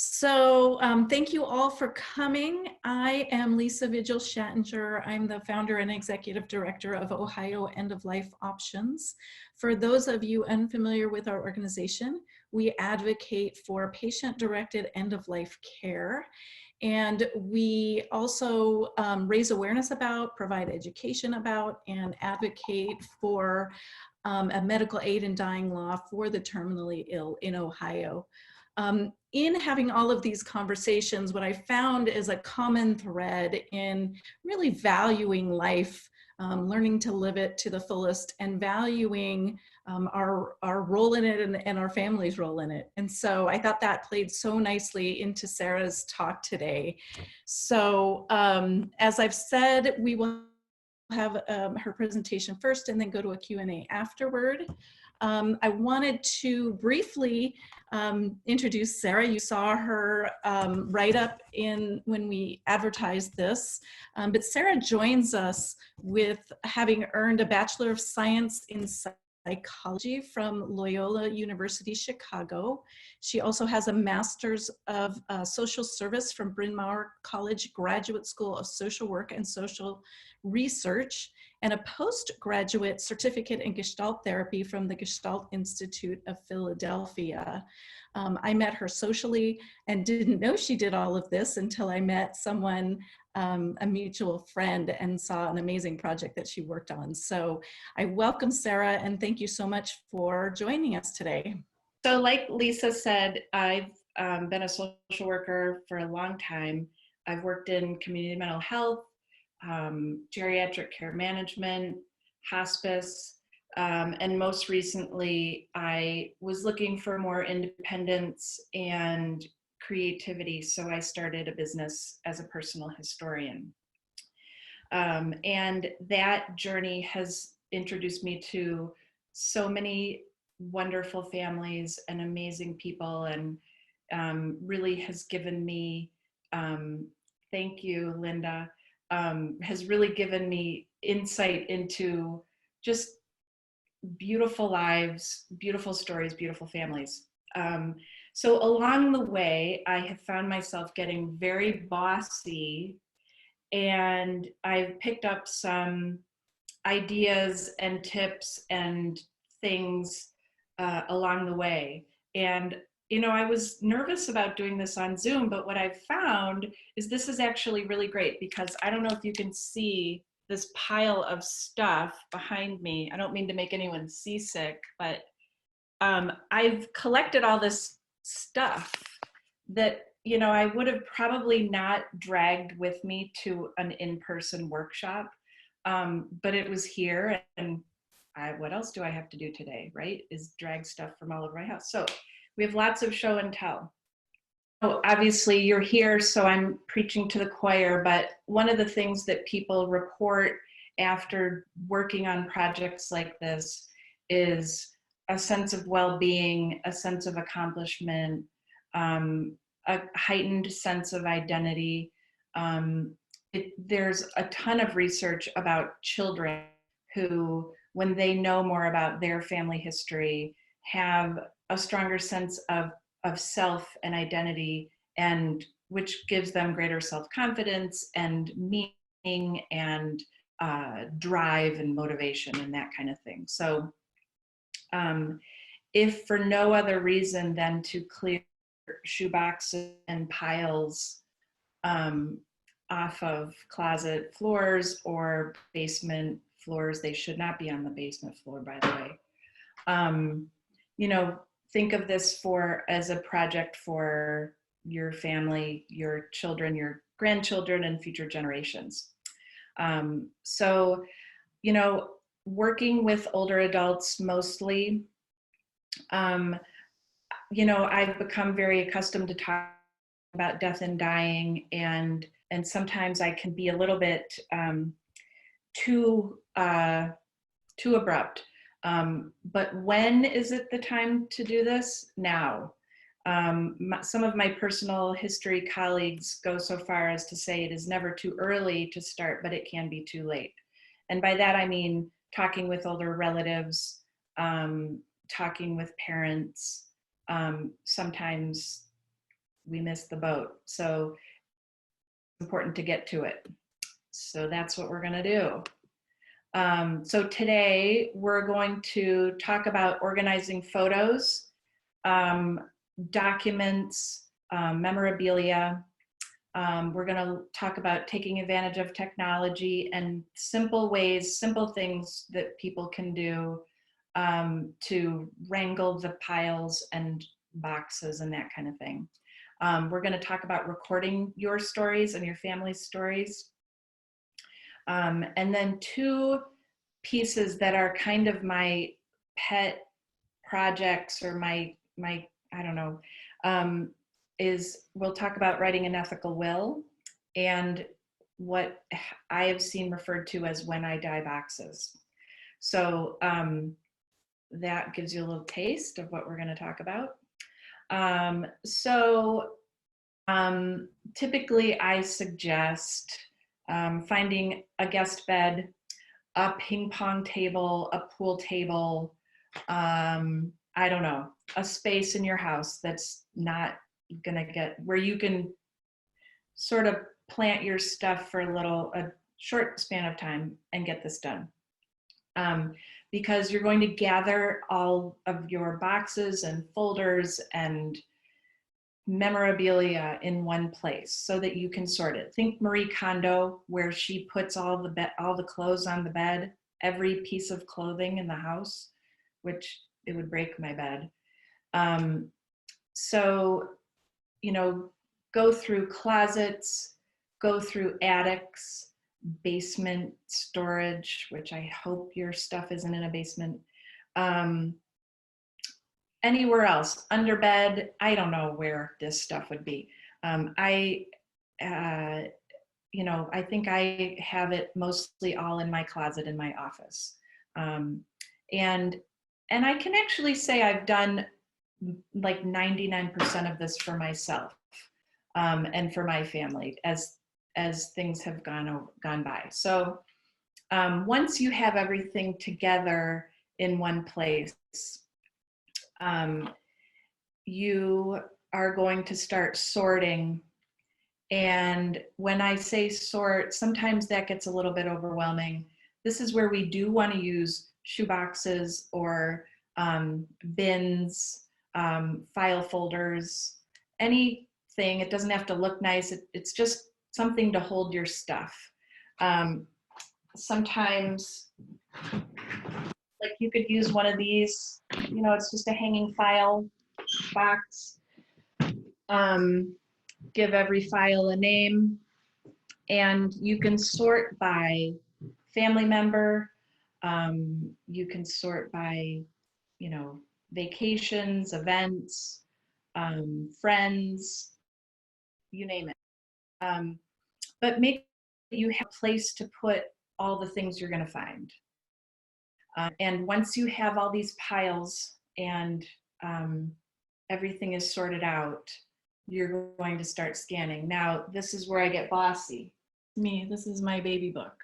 Thank you all for coming. I am Lisa Vigil Shattinger. I'm the founder and executive director of Ohio End of Life Options. For those of you unfamiliar with our organization, we advocate for patient-directed end-of-life care. And we also raise awareness about, provide education about, and advocate for a medical aid in dying law for the terminally ill in Ohio. In having all of these conversations, what I found is a common thread in really valuing life, learning to live it to the fullest, and valuing our role in it and our family's role in it. And so I thought that played so nicely into Sarah's talk today. So as I've said, we will have her presentation first and then go to a Q&A afterward. I wanted to briefly introduce Sarah. You saw her right up in when we advertised this, but Sarah joins us with having earned a Bachelor of Science in Psychology from Loyola University Chicago. She also has a Master's of Social Service from Bryn Mawr College Graduate School of Social Work and Social Research, and a postgraduate certificate in Gestalt therapy from the Gestalt Institute of Philadelphia. I met her socially and didn't know she did all of this until I met someone, a mutual friend, and saw an amazing project that she worked on. So I welcome Sarah and thank you so much for joining us today. So like Lisa said, I've been a social worker for a long time. I've worked in community mental health, geriatric care management, hospice, and most recently I was looking for more independence and creativity, so I started a business as a personal historian. And that journey has introduced me to so many wonderful families and amazing people, and really has given me, thank you, Linda, has really given me insight into just beautiful lives, beautiful stories, beautiful families. So along the way, I have found myself getting very bossy, and I've picked up some ideas and tips and things along the way. And you know, I was nervous about doing this on Zoom, but what I've found is this is actually really great, because I don't know if you can see this pile of stuff behind me. I don't mean to make anyone seasick, but I've collected all this stuff that, you know, I would have probably not dragged with me to an in-person workshop, but it was here, and what else do I have to do today, right? Is drag stuff from all over my house. So we have lots of show and tell. Oh, obviously you're here, so I'm preaching to the choir, but one of the things that people report after working on projects like this is a sense of well-being, a sense of accomplishment, a heightened sense of identity. There's a ton of research about children who, when they know more about their family history, have a stronger sense of self and identity, and which gives them greater self-confidence and meaning and drive and motivation and that kind of thing. So if for no other reason than to clear shoeboxes and piles off of closet floors or basement floors — they should not be on the basement floor, by the way. You know, think of this as a project for your family, your children, your grandchildren, and future generations. So, you know, working with older adults mostly, you know, I've become very accustomed to talk about death and dying, and sometimes I can be a little bit too abrupt. But when is it the time to do this? Now. Some of my personal history colleagues go so far as to say it is never too early to start, but it can be too late. And by that I mean talking with older relatives, talking with parents, sometimes we missed the boat. So it's important to get to it. So that's what we're gonna do. So today we're going to talk about organizing photos, documents, memorabilia. We're going to talk about taking advantage of technology and simple ways, simple things that people can do to wrangle the piles and boxes and that kind of thing. We're going to talk about recording your stories and your family's stories. And then two pieces that are kind of my pet projects or my I don't know, is we'll talk about writing an ethical will and what I have seen referred to as when I die boxes. So that gives you a little taste of what we're going to talk about. Typically I suggest finding a guest bed, a ping pong table, a pool table, I don't know, a space in your house that's not gonna get, where you can sort of plant your stuff for a short span of time and get this done. Because you're going to gather all of your boxes and folders and memorabilia in one place so that you can sort it. Think Marie Kondo, where she puts all the clothes on the bed, every piece of clothing in the house, which it would break my bed. So, you know, go through closets, go through attics, basement storage, which I hope your stuff isn't in a basement. Anywhere else, under bed, I don't know where this stuff would be. You know, I think I have it mostly all in my closet in my office. And I can actually say I've done like 99% of this for myself and for my family as things have gone by. So once you have everything together in one place, you are going to start sorting. And when I say sort, sometimes that gets a little bit overwhelming. This is where we do want to use shoe boxes or bins, file folders, anything. It doesn't have to look nice. It's just something to hold your stuff. Sometimes, like you could use one of these, you know, it's just a hanging file box. Give every file a name, and you can sort by family member. You can sort by, you know, vacations, events, friends, you name it. But make sure you have a place to put all the things you're going to find. And once you have all these piles and everything is sorted out, you're going to start scanning. Now, this is where I get bossy. This is my baby book.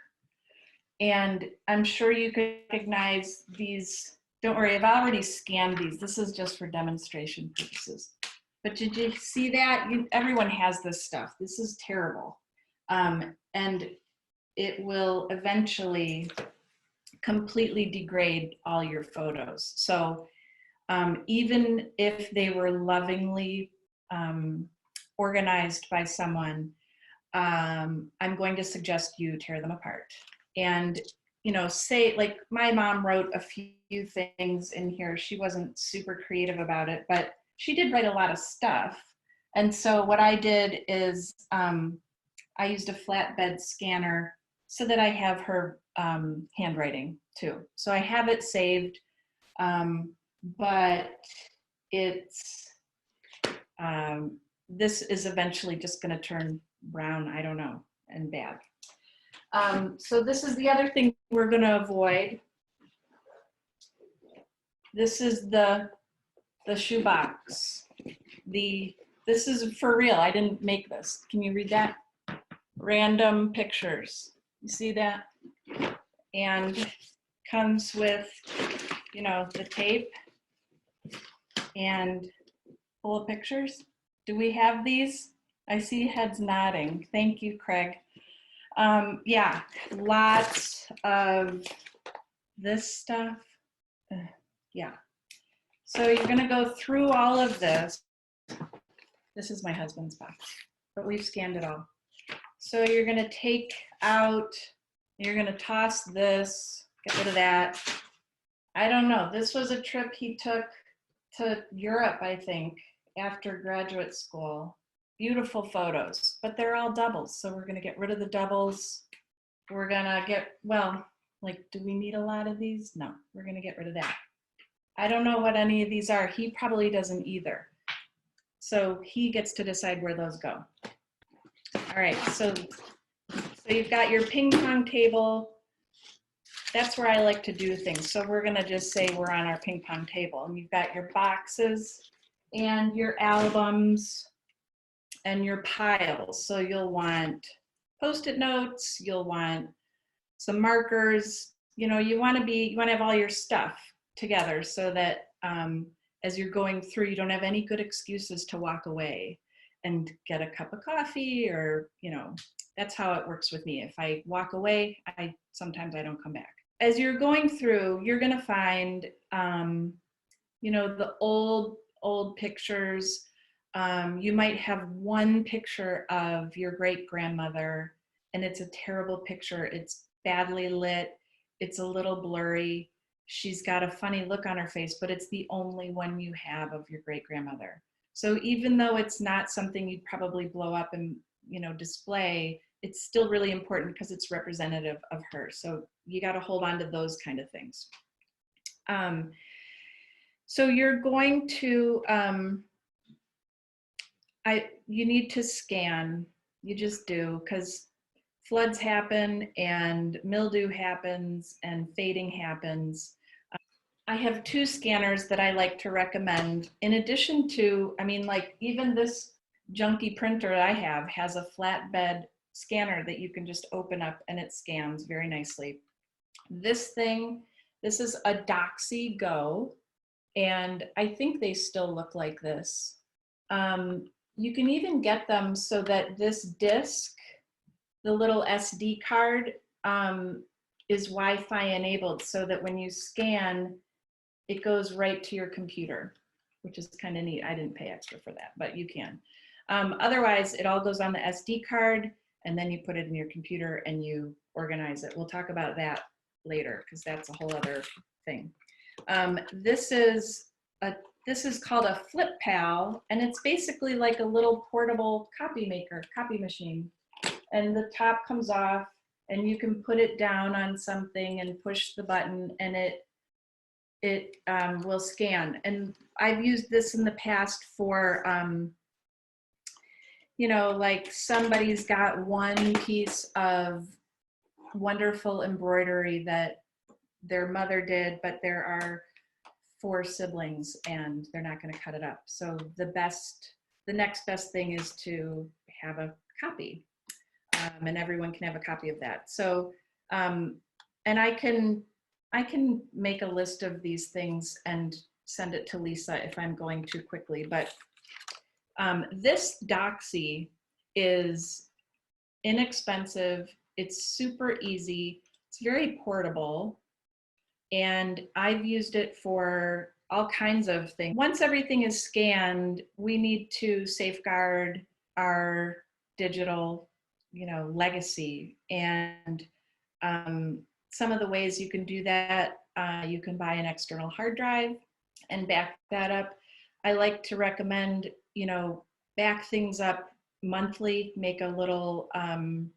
And I'm sure you could recognize these. Don't worry, I've already scanned these. This is just for demonstration purposes. But did you see that? Everyone has this stuff. This is terrible. And it will eventually completely degrade all your photos. So even if they were lovingly organized by someone, I'm going to suggest you tear them apart. And, you know, say, like my mom wrote a few things in here. She wasn't super creative about it, but she did write a lot of stuff. And so what I did is I used a flatbed scanner so that I have her handwriting too. So I have it saved, but it's, this is eventually just going to turn brown, I don't know, and bad. So this is the other thing we're going to avoid. This is the shoebox. This is for real. I didn't make this. Can you read that? Random pictures. You see that? And comes with, you know, the tape and full of pictures. Do we have these? I see heads nodding. Thank you, Craig. Yeah, lots of this stuff. Yeah. So you're going to go through all of this. This is my husband's box, but we've scanned it all. So you're going to take out, you're going to toss this, get rid of that. I don't know. This was a trip he took to Europe, I think, after graduate school. Beautiful photos, but they're all doubles. So we're going to get rid of the doubles. We're going to get, well, like, do we need a lot of these? No, we're going to get rid of that. I don't know what any of these are. He probably doesn't either. So he gets to decide where those go. All right, so you've got your ping pong table. That's where I like to do things. So we're gonna just say we're on our ping pong table, and you've got your boxes and your albums and your piles. So you'll want Post-it notes, you'll want some markers. You know, you wanna have all your stuff together so that as you're going through, you don't have any good excuses to walk away and get a cup of coffee, or, you know, that's how it works with me. If I walk away, sometimes I don't come back. As you're going through, you're gonna find, you know, the old pictures. You might have one picture of your great grandmother, and it's a terrible picture. It's badly lit. It's a little blurry. She's got a funny look on her face, but it's the only one you have of your great grandmother. So even though it's not something you'd probably blow up and, you know, display, it's still really important because it's representative of her. So you got to hold on to those kind of things. So you're going to, you need to scan. You just do, because floods happen and mildew happens and fading happens. I have 2 scanners that I like to recommend. In addition to, I mean, like, even this junky printer I have has a flatbed scanner that you can just open up and it scans very nicely. This is a Doxy Go, and I think they still look like this. You can even get them so that this disc, the little SD card, is Wi-Fi enabled, so that when you scan, it goes right to your computer, which is kind of neat. I didn't pay extra for that, but you can. Otherwise, it all goes on the SD card, and then you put it in your computer and you organize it. We'll talk about that later, because that's a whole other thing. This is called a Flip Pal, and it's basically like a little portable copy machine. And the top comes off, and you can put it down on something and push the button, and it will scan. And I've used this in the past for, you know, like somebody's got one piece of wonderful embroidery that their mother did, but there are 4 siblings and they're not going to cut it up. So the next best thing is to have a copy, and everyone can have a copy of that. So, and I can make a list of these things and send it to Lisa if I'm going too quickly. But this Doxy is inexpensive. It's super easy. It's very portable. And I've used it for all kinds of things. Once everything is scanned, we need to safeguard our digital, you know, legacy. And some of the ways you can do that, you can buy an external hard drive and back that up. I like to recommend, you know, back things up monthly, make a little, an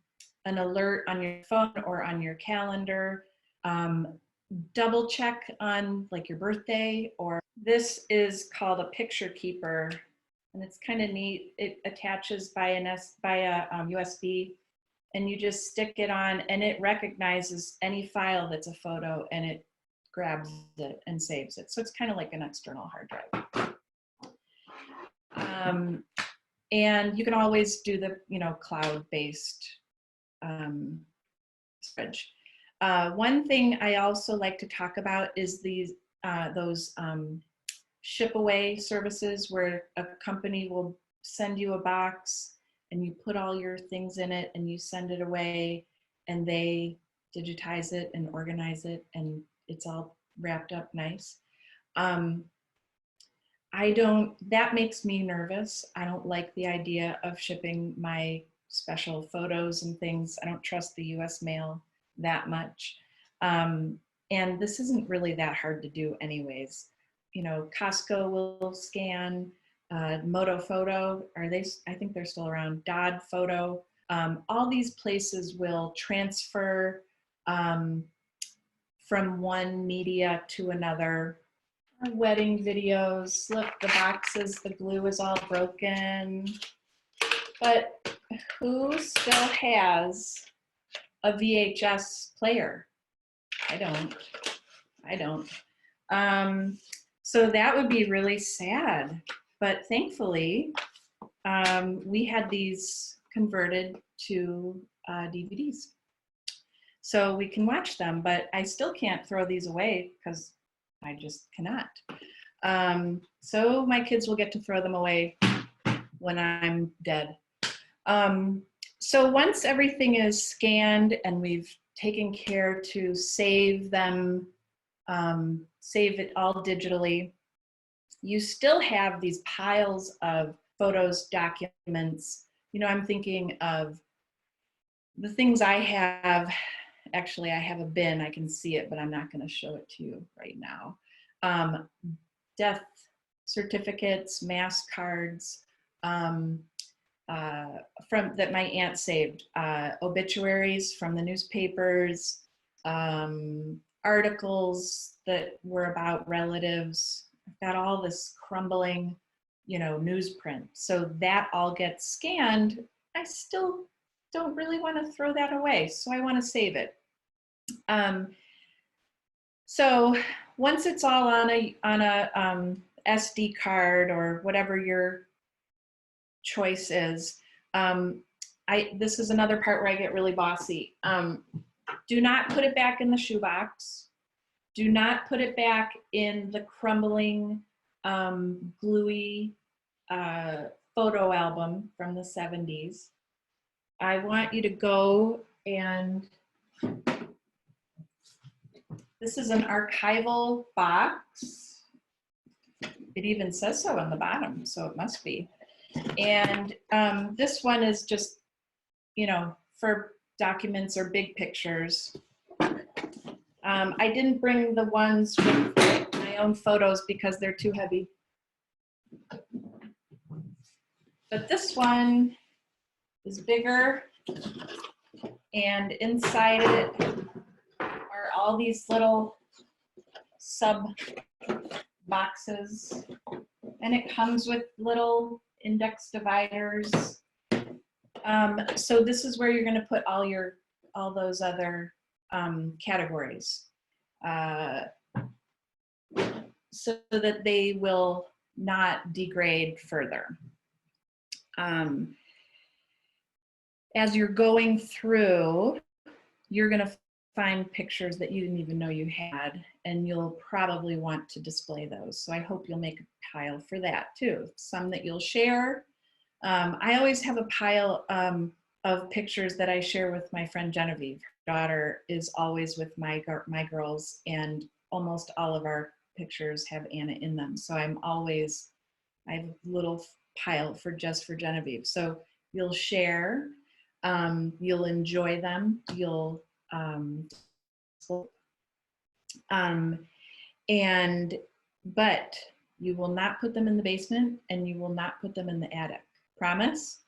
alert on your phone or on your calendar. Double check on like your birthday. Or this is called a picture keeper, and it's kind of neat. It attaches by a USB, and you just stick it on, and it recognizes any file that's a photo, and it grabs it and saves it. So it's kind of like an external hard drive. And you can always do the, you know, cloud-based storage. One thing I also like to talk about is those ship away services, where a company will send you a box and you put all your things in it and you send it away and they digitize it and organize it and it's all wrapped up nice. That makes me nervous. I don't like the idea of shipping my special photos and things. I don't trust the US mail that much. And this isn't really that hard to do anyways. You know, Costco will scan, Moto Photo, I think they're still around, Dodd Photo. All these places will transfer from one media to another. Wedding videos, look, the boxes, the glue is all broken. But who still has a VHS player? I don't. So that would be really sad. But thankfully, we had these converted to DVDs. So we can watch them, but I still can't throw these away because I just cannot. So my kids will get to throw them away when I'm dead. So once everything is scanned and we've taken care to save them, save it all digitally, you still have these piles of photos, documents. You know, I'm thinking of the things I have. Actually, I have a bin, I can see it, but I'm not going to show it to you right now. Death certificates, mass cards from that my aunt saved, obituaries from the newspapers, articles that were about relatives. I've got all this crumbling, you know, newsprint. So that all gets scanned. I still don't really want to throw that away, so I want to save it. So once it's all on a SD card or whatever your choice is, this is another part where I get really bossy. Do not put it back in the shoebox. Do not put it back in the crumbling, gluey photo album from the 70s. I want you to go and this is an archival box. It even says so on the bottom, so it must be. And this one is just, you know, for documents or big pictures. I didn't bring the ones with my own photos because they're too heavy. But this one is bigger, and inside it are all these little sub boxes, and it comes with little index dividers. So this is where you're going to put all those other categories, so that they will not degrade further. As you're going through, you're going to find pictures that you didn't even know you had, and you'll probably want to display those. So I hope you'll make a pile for that too. Some that you'll share. I always have a pile of pictures that I share with my friend Genevieve. Her daughter is always with my girls, and almost all of our pictures have Anna in them. So I have a little pile just for Genevieve. So you'll share, you'll enjoy them, you'll but you will not put them in the basement, and you will not put them in the attic. Promise?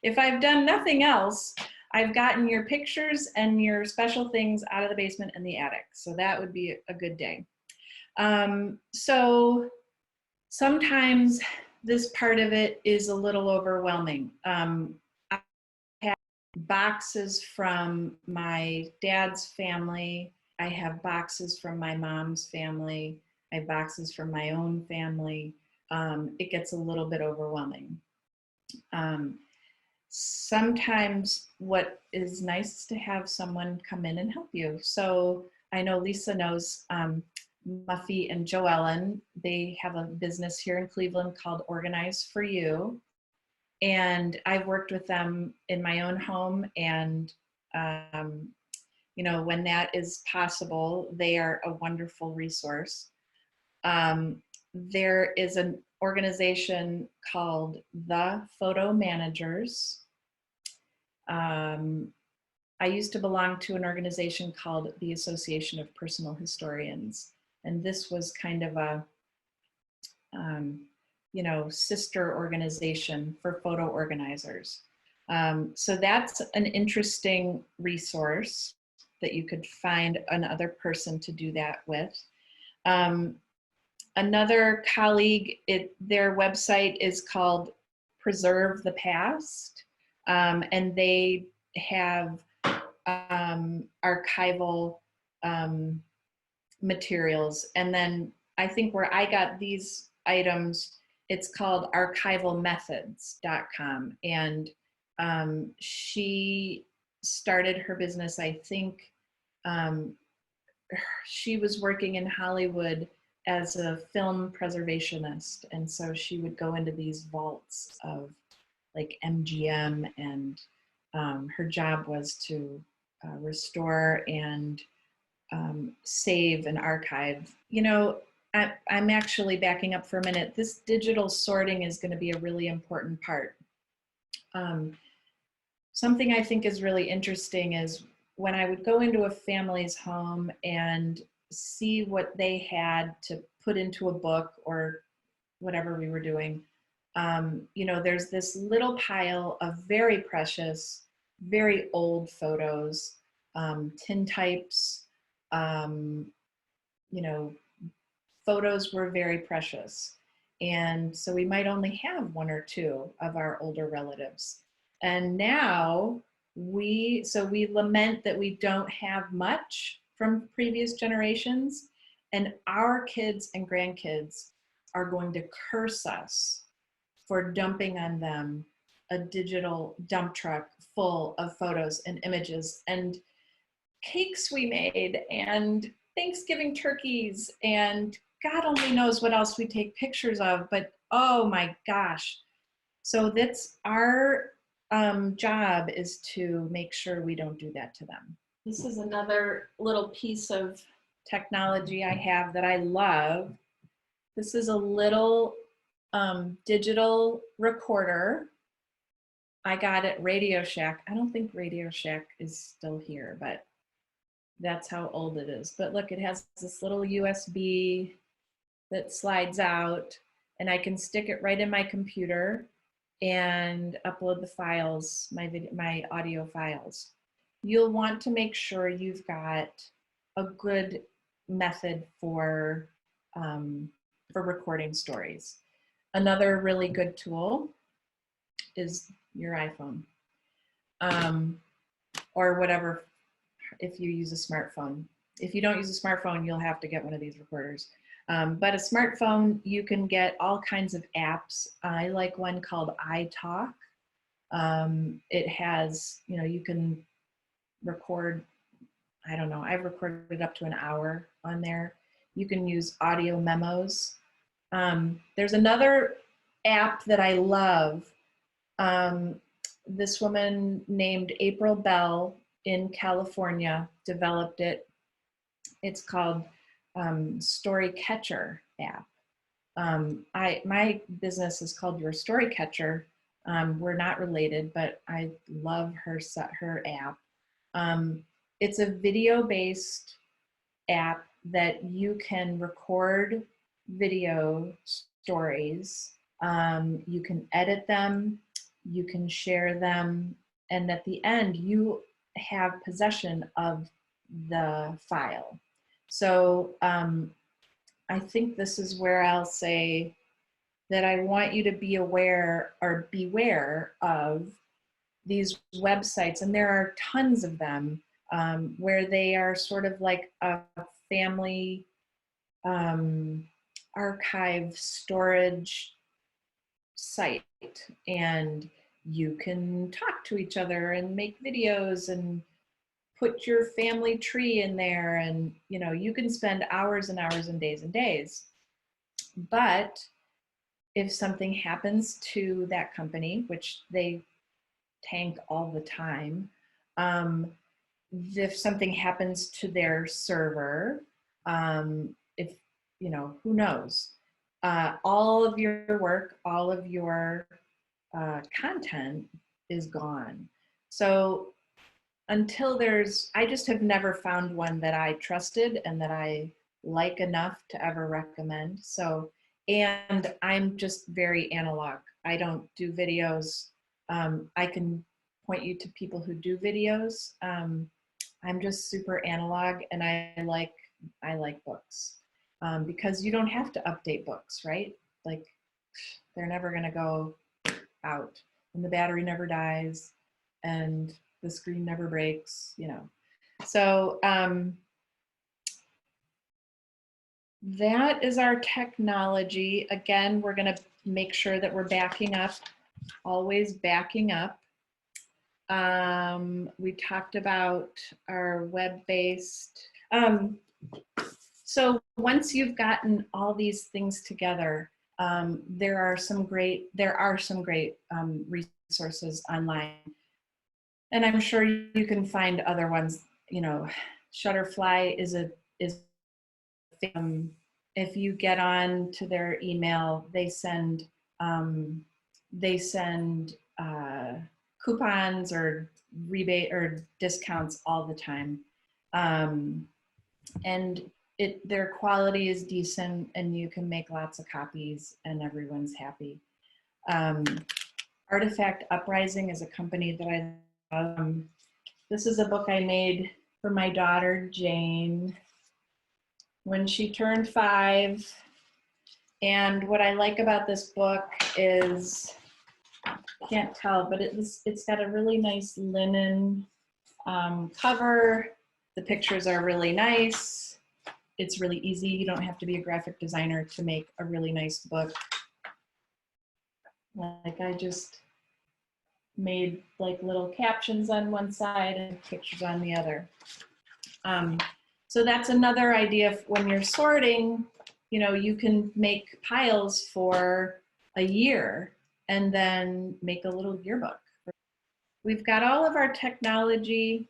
If I've done nothing else, I've gotten your pictures and your special things out of the basement and the attic. So that would be a good day. So sometimes this part of it is a little overwhelming. I have boxes from my dad's family. I have boxes from my mom's family. I have boxes from my own family. It gets a little bit overwhelming. Sometimes what is nice is to have someone come in and help you. So I know Lisa knows Muffy and Joellen. They have a business here in Cleveland called Organize for You. And I've worked with them in my own home, and when that is possible, they are a wonderful resource. There is an organization called The Photo Managers. I used to belong to an organization called the Association of Personal Historians, and this was kind of a sister organization for photo organizers. So that's an interesting resource that you could find another person to do that with. Another colleague, their website is called Preserve the Past, and they have archival materials. And then I think where I got these items, it's called archivalmethods.com. And she started her business, I think she was working in Hollywood as a film preservationist. And so she would go into these vaults of like MGM, and her job was to restore and save and archive. I'm actually backing up for a minute. This digital sorting is going to be a really important part. Something I think is really interesting is when I would go into a family's home and see what they had to put into a book or whatever we were doing, there's this little pile of very precious, very old photos, tintypes. Photos were very precious. And so we might only have one or two of our older relatives. And now we lament that we don't have much from previous generations, and our kids and grandkids are going to curse us for dumping on them a digital dump truck full of photos and images and cakes we made and Thanksgiving turkeys and God only knows what else we take pictures of, but oh my gosh. So that's our job, is to make sure we don't do that to them. This is another little piece of technology I have that I love. This is a little digital recorder. I got it at Radio Shack. I don't think Radio Shack is still here, but that's how old it is. But look, it has this little USB that slides out, and I can stick it right in my computer and upload the files, my audio files. You'll want to make sure you've got a good method for recording stories. Another really good tool is your iPhone, or whatever, if you use a smartphone. If you don't use a smartphone, you'll have to get one of these recorders. But a smartphone, you can get all kinds of apps. I like one called iTalk. It has, you can record, I don't know, I've recorded up to an hour on there. You can use audio memos. There's another app that I love. This woman named April Bell in California developed it. It's called Story Catcher app. My business is called Your Story Catcher. We're not related, but I love her app. It's a video-based app that you can record video stories. You can edit them, you can share them, and at the end, you have possession of the file. So I think this is where I'll say that I want you to be aware or beware of these websites, and there are tons of them, where they are sort of like a family archive storage site, and you can talk to each other and make videos and put your family tree in there, and you can spend hours and hours and days, but if something happens to that company, which they tank all the time, if something happens to their server, if, you know, who knows? All of your work, all of your content is gone. So until I just have never found one that I trusted and that I like enough to ever recommend. So, and I'm just very analog. I don't do videos. I can point you to people who do videos. I'm just super analog, and I like books because you don't have to update books, right? Like they're never gonna go out, and the battery never dies, and the screen never breaks, you know. So that is our technology. Again, we're gonna make sure that we're backing up, always backing up. We talked about our web-based. So once you've gotten all these things together, there are some great resources online, and I'm sure you can find other ones. You know, Shutterfly is if you get on to their email, they send coupons or rebate or discounts all the time, and their quality is decent, and you can make lots of copies, and everyone's happy. Artifact Uprising is a company that I love. This is a book I made for my daughter Jane when she turned 5. And what I like about this book is, can't tell, but it's got a really nice linen cover. The pictures are really nice. It's really easy. You don't have to be a graphic designer to make a really nice book. Like I just made like little captions on one side and pictures on the other. So that's another idea when you're sorting. You know, you can make piles for a year and then make a little yearbook. We've got all of our technology.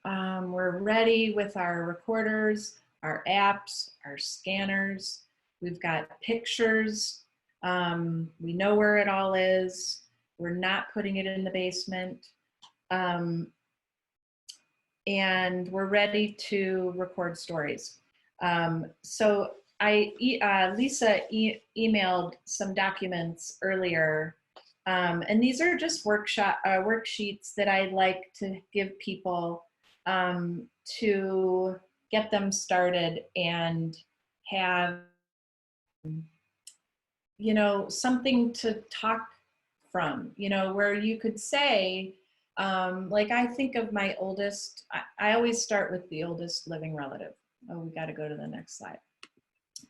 We're ready with our recorders, our apps, our scanners. We've got pictures. We know where it all is. We're not putting it in the basement. And we're ready to record stories. So Lisa emailed some documents earlier, and these are just worksheets that I like to give people to get them started and have, you know, something to talk from, you know, where you could say, like I think of my oldest, I always start with the oldest living relative. Oh, we got to go to the next slide.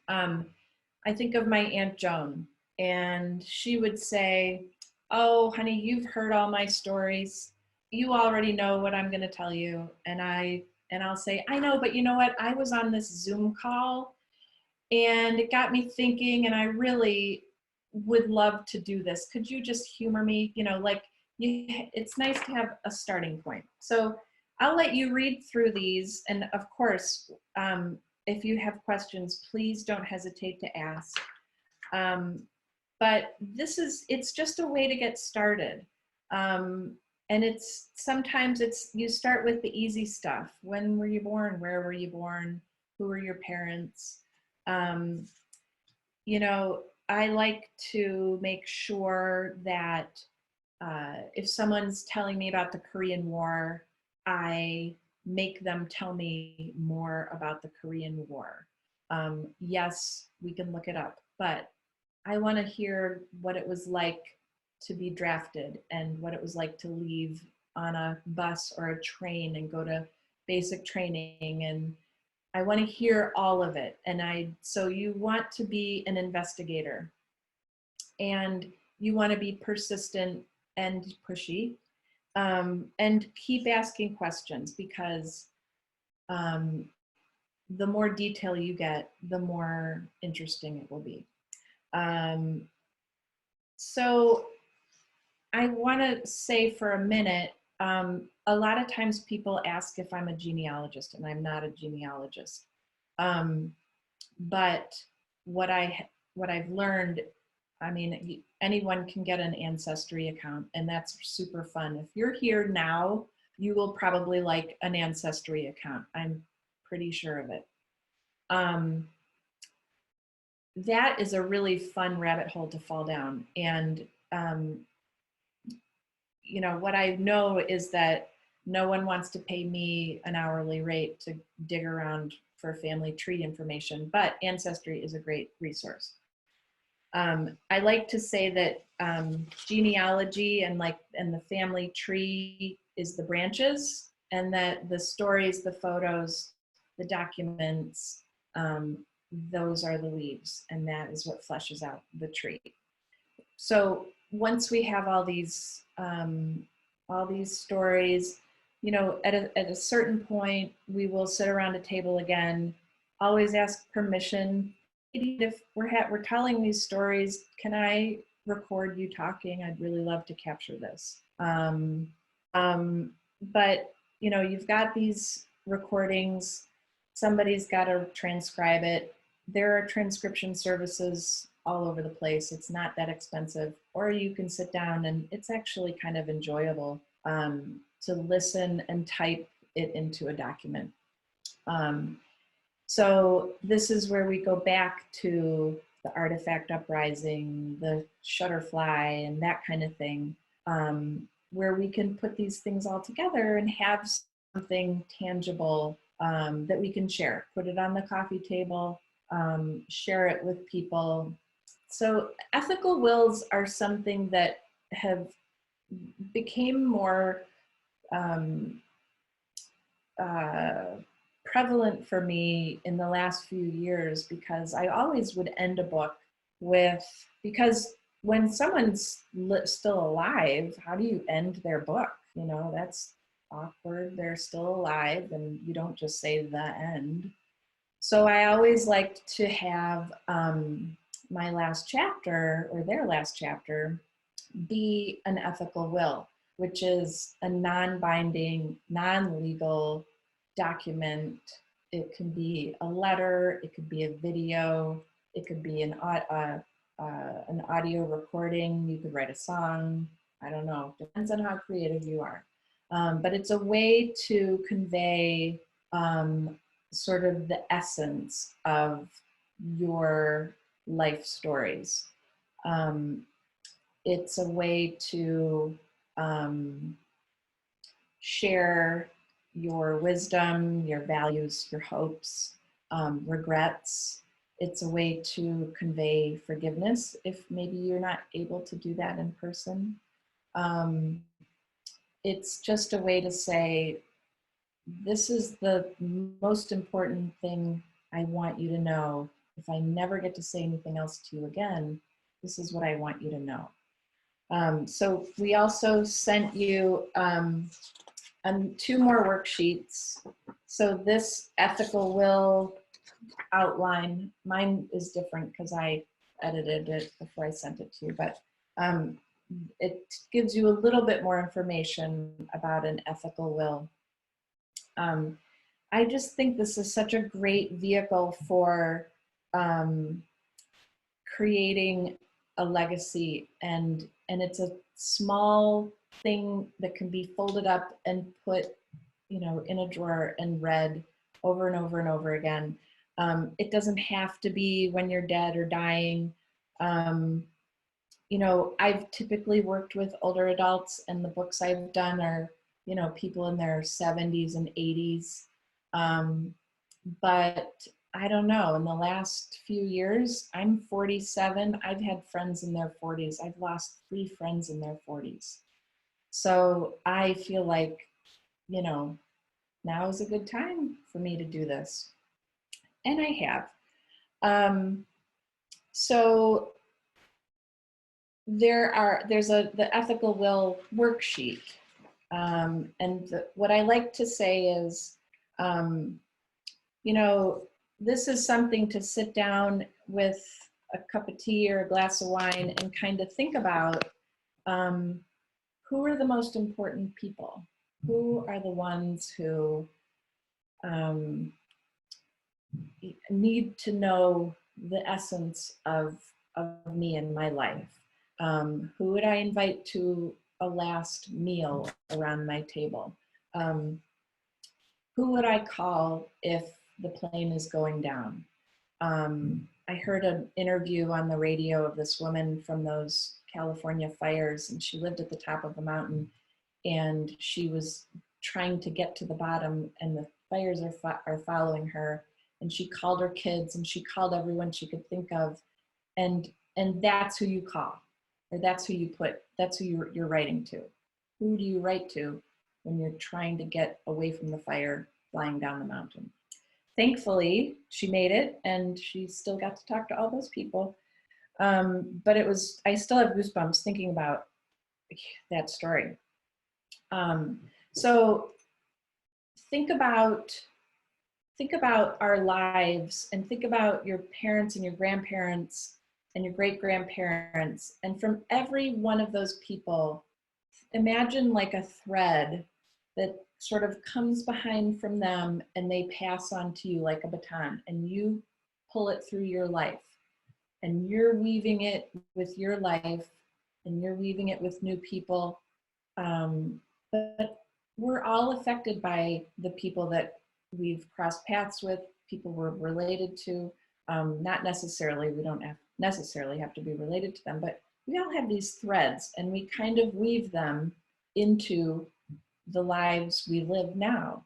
I think of my Aunt Joan, and she would say, oh, honey, you've heard all my stories. You already know what I'm going to tell you. And I'll say, I know, but you know what? I was on this Zoom call and it got me thinking, and I really would love to do this. Could you just humor me? You know, like it's nice to have a starting point. So I'll let you read through these. And of course, if you have questions, please don't hesitate to ask. But it's just a way to get started. And sometimes you start with the easy stuff. When were you born? Where were you born? Who were your parents? You know, I like to make sure that if someone's telling me about the Korean War, I make them tell me more about the Korean War. Yes, we can look it up, but I want to hear what it was like to be drafted and what it was like to leave on a bus or a train and go to basic training, and I want to hear all of it. And so you want to be an investigator, and you want to be persistent and pushy, and keep asking questions, because the more detail you get, the more interesting it will be. Um, so I want to say for a minute, a lot of times people ask if I'm a genealogist, and I'm not a genealogist. But what I've learned, I mean, anyone can get an Ancestry account, and that's super fun. If you're here now, you will probably like an Ancestry account. I'm pretty sure of it. That is a really fun rabbit hole to fall down. And you know, what I know is that no one wants to pay me an hourly rate to dig around for family tree information, but Ancestry is a great resource. I like to say that genealogy and the family tree is the branches, and that the stories, the photos, the documents, those are the leaves, and that is what fleshes out the tree. So once we have all these stories, you know, at a certain point, we will sit around a table again, always ask permission. If we're telling these stories, can I record you talking? I'd really love to capture this. But you know, you've got these recordings, somebody's got to transcribe it. There are transcription services all over the place. It's not that expensive, or you can sit down and it's actually kind of enjoyable to listen and type it into a document. So this is where we go back to the artifact uprising, the shutterfly, and that kind of thing, where we can put these things all together and have something tangible that we can share. Put it on the coffee table, share it with people. So ethical wills are something that have became more prevalent for me in the last few years, because I always would end a book with, because when someone's still alive, how do you end their book? You know, that's awkward. They're still alive, and you don't just say the end. So I always liked to have my last chapter, or their last chapter, be an ethical will, which is a non-binding, non-legal document. It can be a letter, it could be a video, it could be an audio recording, you could write a song, I don't know, depends on how creative you are. But it's a way to convey sort of the essence of your life stories. It's a way to share your wisdom, your values, your hopes, regrets. It's a way to convey forgiveness if maybe you're not able to do that in person. It's just a way to say, this is the most important thing I want you to know. If I never get to say anything else to you again, this is what I want you to know. So we also sent you 2 more worksheets. So this ethical will outline, mine is different because I edited it before I sent it to you, but it gives you a little bit more information about an ethical will. I just think this is such a great vehicle for creating a legacy, and it's a small thing that can be folded up and put, you know, in a drawer and read over and over and over again. It doesn't have to be when you're dead or dying. You know, I've typically worked with older adults, and the books I've done are, you know, people in their 70s and 80s. But I don't know, in the last few years, I'm 47. I've had friends in their 40s. I've lost 3 friends in their 40s. So I feel like, you know, now is a good time for me to do this. And I have. So there's the ethical will worksheet. What I like to say is, you know, this is something to sit down with a cup of tea or a glass of wine and kind of think about who are the most important people? Who are the ones who need to know the essence of me and my life? Who would I invite to a last meal around my table? Who would I call if the plane is going down? I heard an interview on the radio of this woman from those California fires, and she lived at the top of the mountain, and she was trying to get to the bottom, and the fires are following her, and she called her kids, and she called everyone she could think of, and that's who you call, or that's who you put, that's who you're writing to. Who do you write to when you're trying to get away from the fire flying down the mountain? Thankfully, she made it, and she still got to talk to all those people. But I still have goosebumps thinking about that story. So think about our lives, and think about your parents and your grandparents and your great-grandparents. And from every one of those people, imagine like a thread that sort of comes behind from them, and they pass on to you like a baton, and you pull it through your life, and you're weaving it with your life, and you're weaving it with new people. But we're all affected by the people that we've crossed paths with, people we're related to. Not necessarily, we don't necessarily have to be related to them, but we all have these threads, and we kind of weave them into the lives we live now.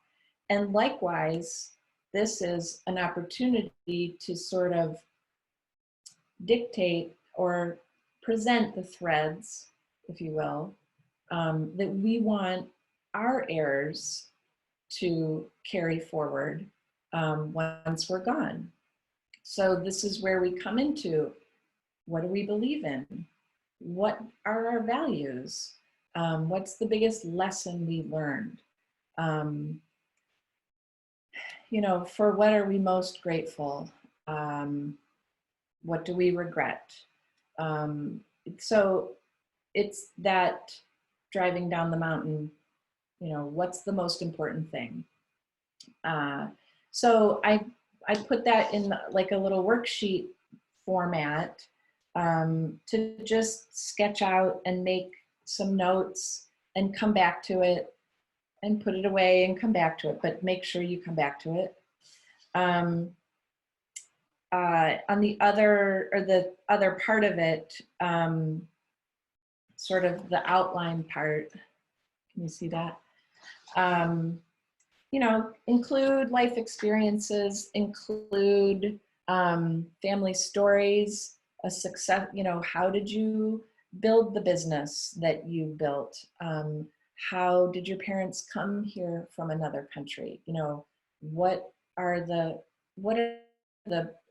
And likewise, this is an opportunity to sort of dictate or present the threads, if you will, that we want our heirs to carry forward once we're gone. So this is where we come into, what do we believe in? What are our values? What's the biggest lesson we learned? For what are we most grateful? What do we regret? So it's that driving down the mountain, what's the most important thing? So I put that in like a little worksheet format to just sketch out and make some notes and come back to it and put it away and come back to it, but make sure you come back to it. On the other part of it, sort of the outline part, can you see that? Include life experiences, include family stories, a success, how did you build the business that you built? How did your parents come here from another country? What are the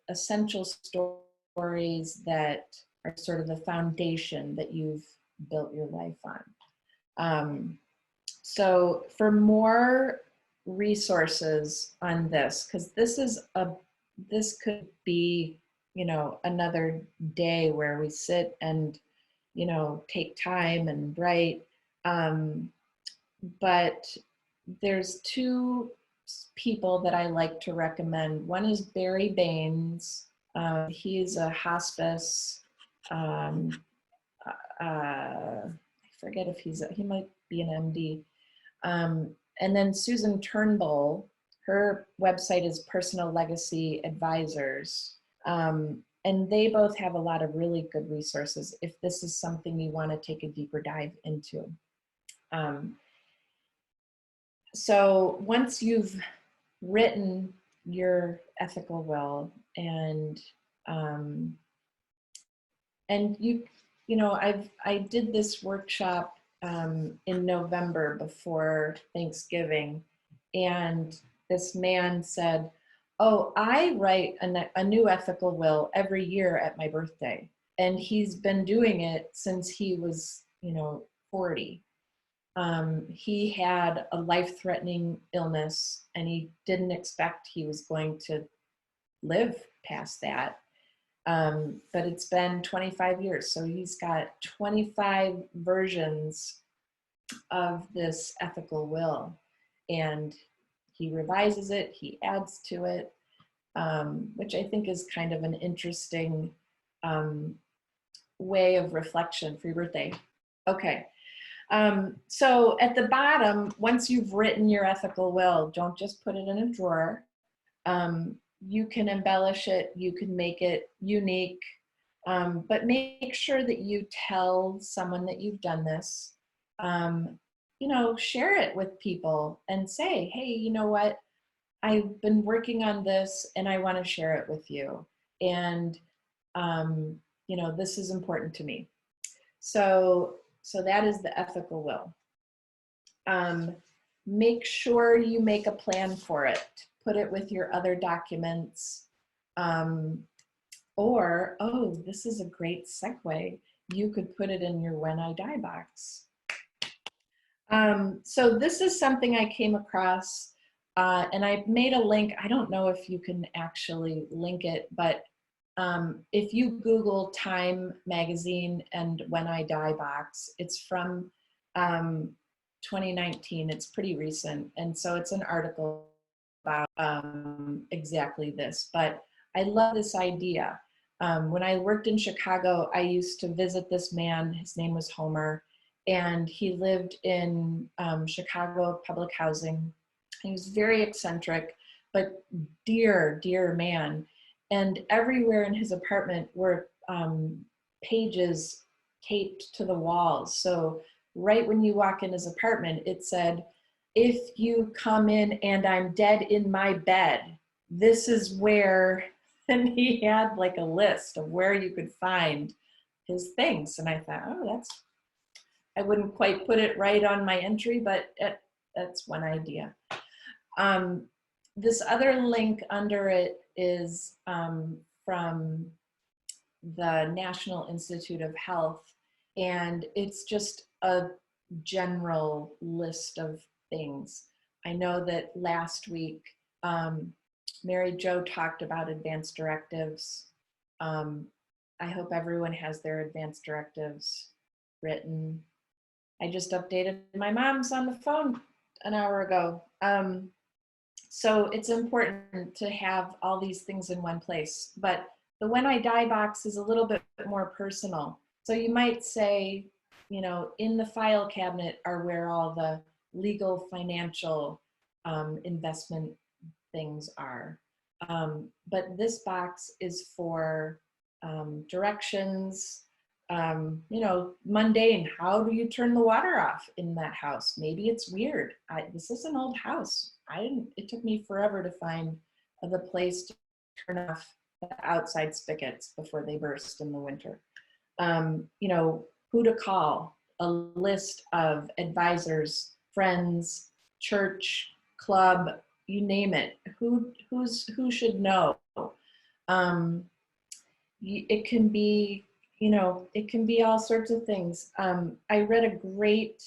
essential stories that are sort of the foundation that you've built your life on? So for more resources on this, because this could be, another day where we sit and, take time and write. But there's two people that I like to recommend. One is Barry Baines. He's a hospice. I forget if he might be an MD. And then Susan Turnbull, her website is Personal Legacy Advisors. And they both have a lot of really good resources if this is something you want to take a deeper dive into. So once you've written your ethical will, and I did this workshop in November before Thanksgiving, and this man said, "Oh, I write a new ethical will every year at my birthday," and he's been doing it since he was 40. He had a life-threatening illness, and he didn't expect he was going to live past that. But it's been 25 years. So he's got 25 versions of this ethical will. And he revises it, he adds to it, which I think is kind of an interesting way of reflection for your birthday. Okay. So at the bottom, once you've written your ethical will, don't just put it in a drawer. You can embellish it, you can make it unique, but make sure that you tell someone that you've done this. You know, share it with people and say, hey, you know what? I've been working on this and I want to share it with you. And, you know, this is important to me. So that is the ethical will. Make sure you make a plan for it. Put it with your other documents. Or, oh, this is a great segue. You could put it in your When I Die box. So this is something I came across, and I made a link. I don't know if you can actually link it, but if you Google Time magazine and When I Die box, it's from 2019. It's pretty recent. And so it's an article about exactly this. But I love this idea. When I worked in Chicago, I used to visit this man. His name was Homer. And he lived in Chicago public housing. He was very eccentric, but dear, dear man. And everywhere in his apartment were pages taped to the walls. So right when you walk in his apartment, it said, if you come in and I'm dead in my bed, this is where, and he had like a list of where you could find his things. And I thought, oh, I wouldn't quite put it right on my entry, but that's one idea. This other link under it is from the National Institute of Health, and it's just a general list of things. I know that last week, Mary Jo talked about advanced directives. I hope everyone has their advanced directives written. I just updated my mom's on the phone an hour ago. So it's important to have all these things in one place. But the When I Die box is a little bit more personal. So you might say, you know, in the file cabinet are where all the legal, financial, investment things are. But this box is for directions, you know, mundane. How do you turn the water off in that house? Maybe it's weird. This is an old house. It took me forever to find the place to turn off the outside spigots before they burst in the winter. You know, who to call, a list of advisors, friends, church, club, you name it. Who should know? It can be, you know, it can be all sorts of things. I read a great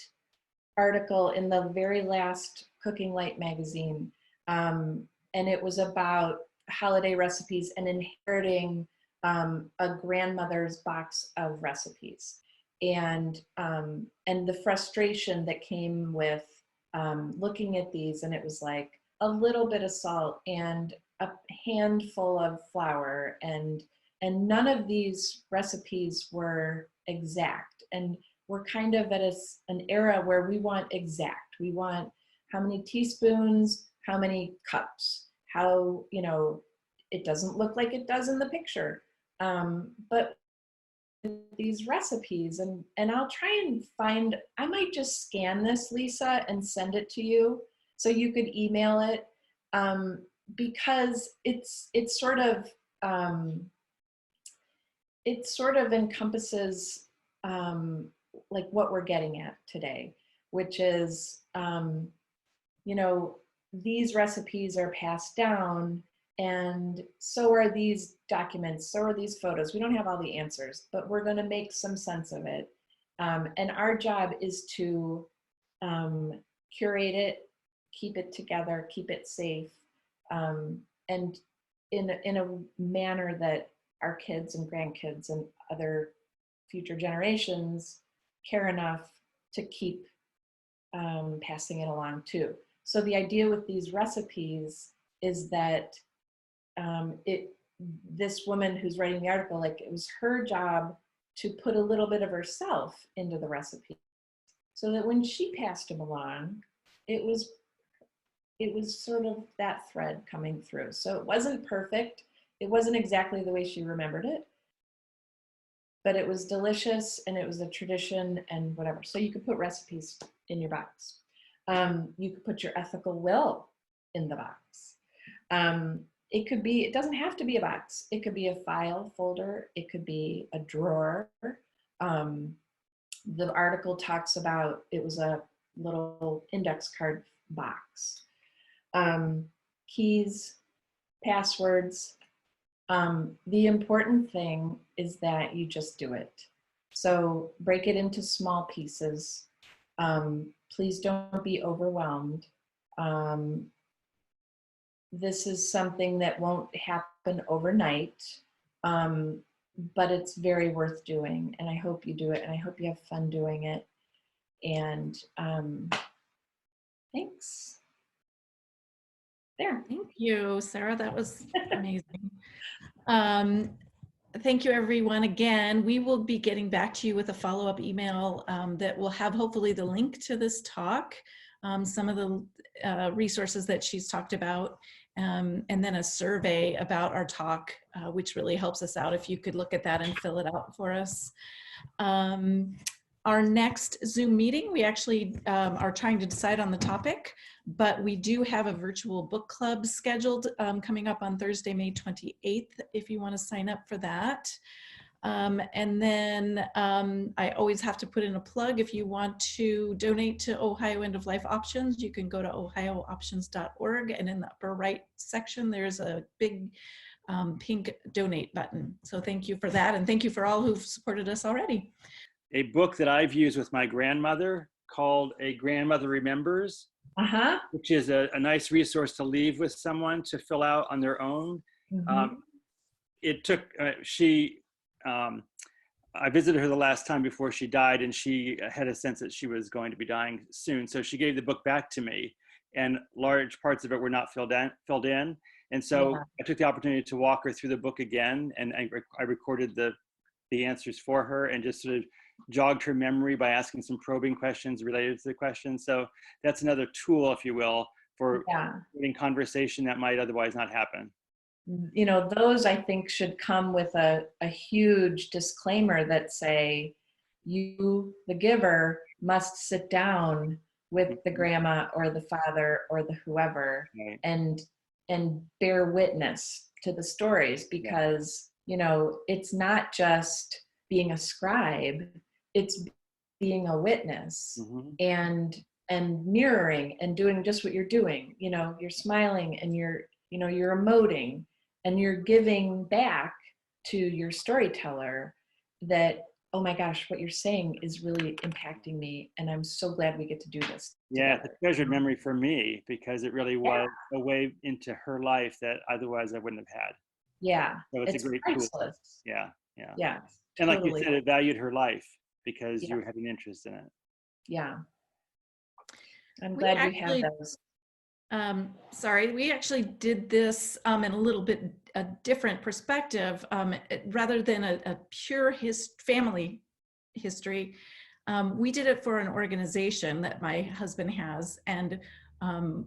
article in the very last Cooking Light magazine, and it was about holiday recipes and inheriting a grandmother's box of recipes, and the frustration that came with looking at these, and it was like a little bit of salt and a handful of flour, and none of these recipes were exact. And we're kind of at an era where we want exact. We want how many teaspoons, how many cups, how, you know, it doesn't look like it does in the picture. But these recipes, and I'll try and find, I might just scan this, Lisa, and send it to you so you could email it, because it sort of encompasses like what we're getting at today, which is, you know, these recipes are passed down, and so are these documents, so are these photos. We don't have all the answers, but we're going to make some sense of it. And our job is to curate it, keep it together, keep it safe, and in a manner that our kids and grandkids and other future generations care enough to keep passing it along too. So the idea with these recipes is that this woman who's writing the article, like it was her job to put a little bit of herself into the recipe, so that when she passed them along, it was sort of that thread coming through. So it wasn't perfect. It wasn't exactly the way she remembered it, but it was delicious and it was a tradition and whatever. So you could put recipes in your box. You could put your ethical will in the box. It doesn't have to be a box. It could be a file folder. It could be a drawer. The article talks about, it was a little index card box. Keys, passwords. The important thing is that you just do it. So break it into small pieces. Please don't be overwhelmed. This is something that won't happen overnight, but it's very worth doing. And I hope you do it. And I hope you have fun doing it. And thanks. There. Thank you, Sarah. That was amazing. Thank you, everyone. Again, we will be getting back to you with a follow-up email that will have hopefully the link to this talk, some of the resources that she's talked about, and then a survey about our talk, which really helps us out if you could look at that and fill it out for us. Our next Zoom meeting, we actually are trying to decide on the topic, but we do have a virtual book club scheduled coming up on Thursday, May 28th, if you want to sign up for that. And then I always have to put in a plug. If you want to donate to Ohio End of Life Options, you can go to ohiooptions.org, and in the upper right section, there's a big pink donate button. So thank you for that, and thank you for all who've supported us already. A book that I've used with my grandmother called A Grandmother Remembers, which is a nice resource to leave with someone to fill out on their own. It took, I visited her the last time before she died, and she had a sense that she was going to be dying soon. So she gave the book back to me, and large parts of it were not filled in. And so I took the opportunity to walk her through the book again, and I recorded the answers for her and just sort of jogged her memory by asking some probing questions related to the question. So that's another tool, if you will, for having conversation that might otherwise not happen. You know, those I think should come with a huge disclaimer that say, you, the giver, must sit down with the grandma or the father or the whoever and bear witness to the stories, because you know, it's not just being a scribe, it's being a witness and mirroring and doing just what you're doing. You know, you're smiling and you're emoting and you're giving back to your storyteller that, oh my gosh, what you're saying is really impacting me, and I'm so glad we get to do this together. It's a treasured memory for me, because it really was a way into her life that otherwise I wouldn't have had. So it's a great priceless tool. Yeah, And like totally. you said, it valued her life because you had an interest in it. I'm glad you have those. Sorry, we actually did this in a little bit a different perspective. Rather than a pure family history, we did it for an organization that my husband has, and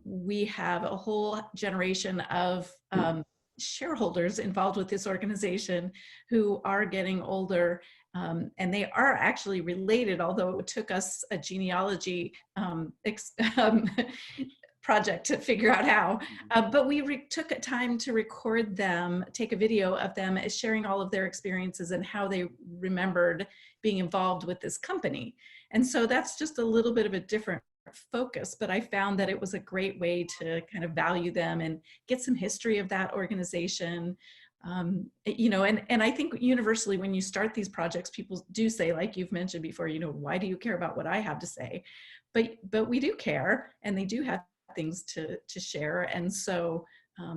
we have a whole generation of shareholders involved with this organization who are getting older, and they are actually related, although it took us a genealogy project to figure out how, but we took time to record them, take a video of them as sharing all of their experiences and how they remembered being involved with this company. And so that's just a little bit of a different focus, but I found that it was a great way to kind of value them and get some history of that organization. You know, and I think universally when you start these projects, people do say, like you've mentioned before, you know, why do you care about what I have to say? But we do care, and they do have things to share. And so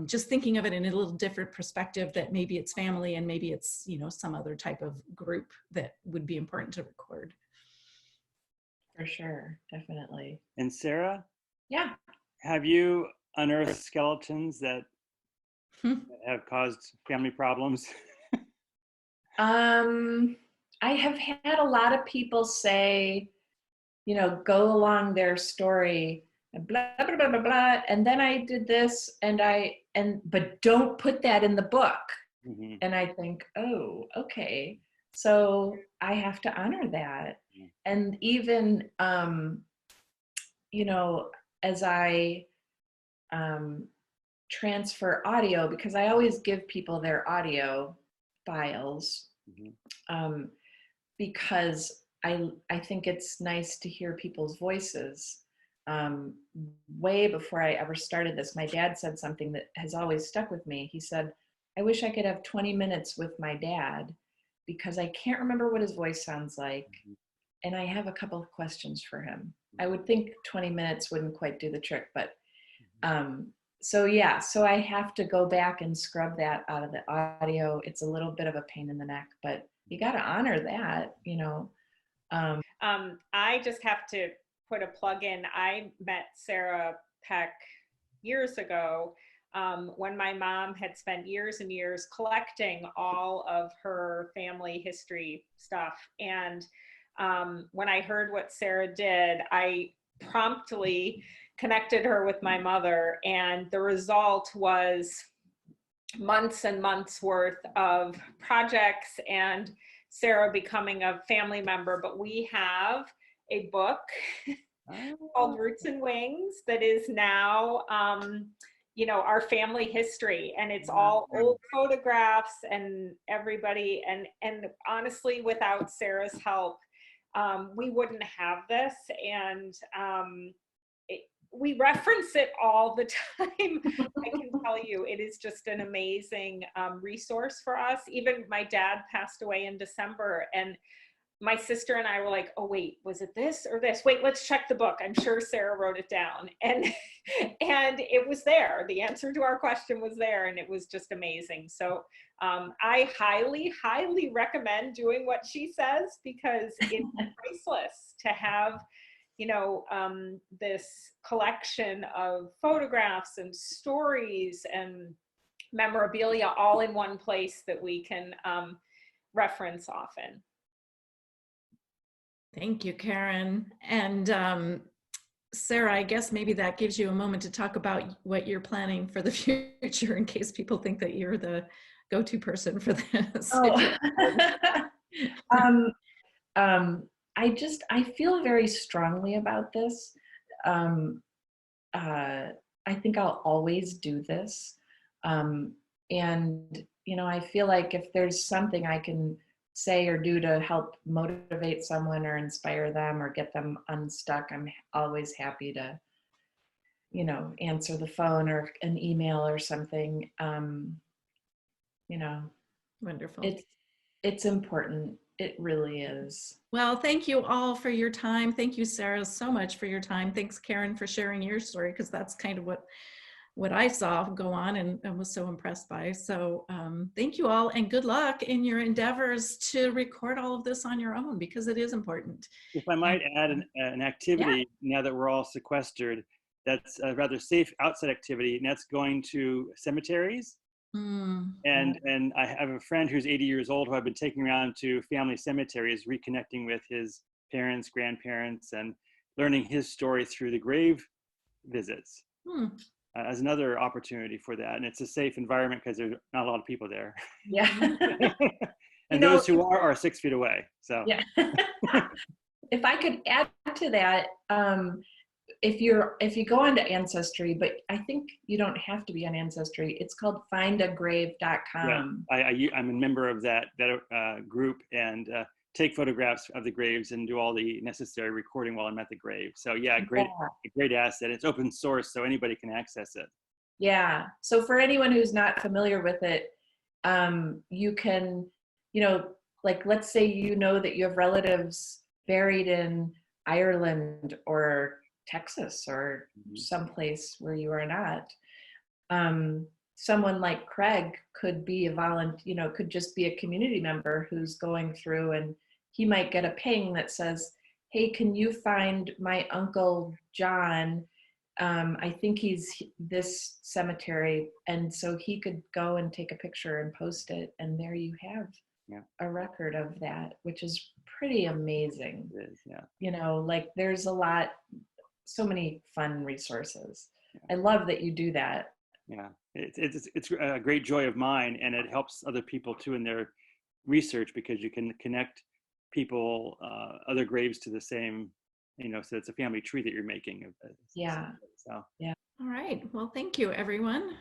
just thinking of it in a little different perspective, that maybe it's family and maybe it's, some other type of group that would be important to record. For sure, definitely. And Sarah? Yeah. Have you unearthed skeletons that have caused family problems? I have had a lot of people say, go along their story and blah, blah, blah, blah, blah. And then I did this but don't put that in the book. Mm-hmm. And I think, oh, okay. So I have to honor that. Mm-hmm. And even, as I transfer audio, because I always give people their audio files, Mm-hmm. Because I think it's nice to hear people's voices. Way before I ever started this, my dad said something that has always stuck with me. He said, I wish I could have 20 minutes with my dad because I can't remember what his voice sounds like. Mm-hmm. And I have a couple of questions for him. I would think 20 minutes wouldn't quite do the trick, but so I have to go back and scrub that out of the audio. It's a little bit of a pain in the neck, but you got to honor that, I just have to put a plug in. I met Sarah Peck years ago when my mom had spent years and years collecting all of her family history stuff. And when I heard what Sarah did, I promptly connected her with my mother, and the result was months and months worth of projects and Sarah becoming a family member. But we have a book called Roots and Wings that is now our family history, and it's all old photographs and everybody, and honestly, without Sarah's help, we wouldn't have this. And we reference it all the time. I can tell you, it is just an amazing resource for us. Even my dad passed away in December, and my sister and I were like, oh wait, was it this or this? Wait, let's check the book. I'm sure Sarah wrote it down. And it was there. The answer to our question was there, and it was just amazing. So I highly, highly recommend doing what she says, because it's priceless to have this collection of photographs and stories and memorabilia all in one place that we can reference often. Thank you, Karen. And Sarah, I guess maybe that gives you a moment to talk about what you're planning for the future, in case people think that you're the go-to person for this. I feel very strongly about this. I think I'll always do this. And, I feel like if there's something I can say or do to help motivate someone or inspire them or get them unstuck, I'm always happy to, answer the phone or an email or something. Wonderful. It's important. It really is. Well, thank you all for your time. Thank you, Sarah, so much for your time. Thanks, Karen, for sharing your story, because that's kind of what I saw go on and was so impressed by. So thank you all, and good luck in your endeavors to record all of this on your own, because it is important. If I might add an activity, now that we're all sequestered, that's a rather safe outside activity, and that's going to cemeteries. And I have a friend who's 80 years old who I've been taking around to family cemeteries, reconnecting with his parents, grandparents, and learning his story through the grave visits as another opportunity for that. And it's a safe environment because there's not a lot of people there. Yeah. And those who are 6 feet away. So yeah. If I could add to that, if you go onto Ancestry, but I think you don't have to be on Ancestry. It's called findagrave.com. Yeah, I'm a member of that group, and take photographs of the graves and do all the necessary recording while I'm at the grave. So yeah, great asset. It's open source, so anybody can access it. Yeah. So for anyone who's not familiar with it, you can, like, let's say that you have relatives buried in Ireland or Texas or someplace where you are not. someone like Craig could be a volunteer, could just be a community member who's going through, and he might get a ping that says, hey, can you find my Uncle John? I think he's this cemetery. And so he could go and take a picture and post it. And there you have a record of that, which is pretty amazing. It is, yeah. Like there's so many fun resources. I love that you do that. Yeah, it's a great joy of mine, and it helps other people too in their research, because you can connect people, other graves to the same, so it's a family tree that you're making. Yeah. So. Yeah. All right. Well, thank you, everyone.